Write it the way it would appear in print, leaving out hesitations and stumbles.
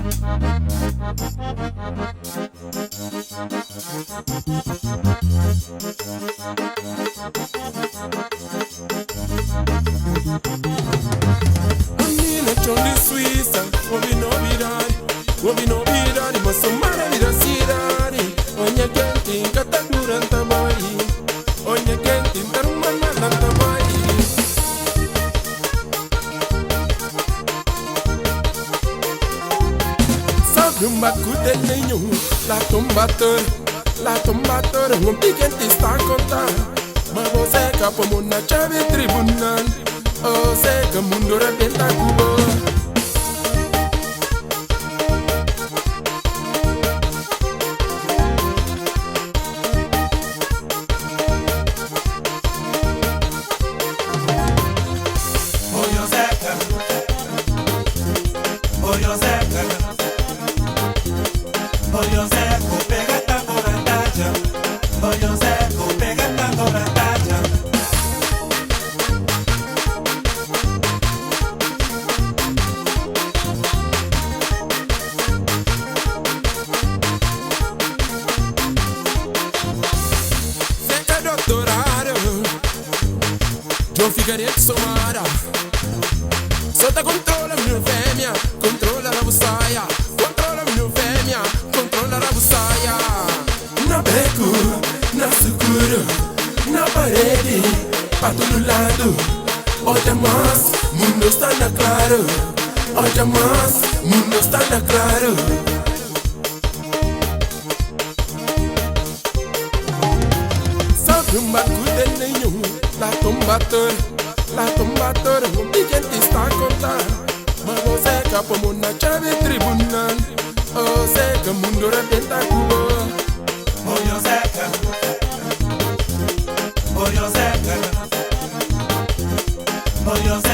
Amina chondi Suiza, obi no bidari, masumara vida sidari. Onya genti katakuranta boy, onya genti tarumana lanta boy. Sabumba kutenyo, la tombateur, mon piquenti sta conta. Ma você capo na chave tribunal, oh sei que mundo repenta cubo. Não ficaria que somara. Sota controla minha fêmea, controla a busaia. Controla minha fêmea, controla a busaia. Na beco, na seguro, na parede, pra todo lado. Olha mais, mundo está na claro. Olha mais, mundo está na claro. Sabe bacuda nenhum. La tombateur, mon piquenti sta conta. Ma você capo na chave tribunal, oh sei que mundo repenta cubo. Oyo Zeca, Oyo Zeca, Oyo Zeca.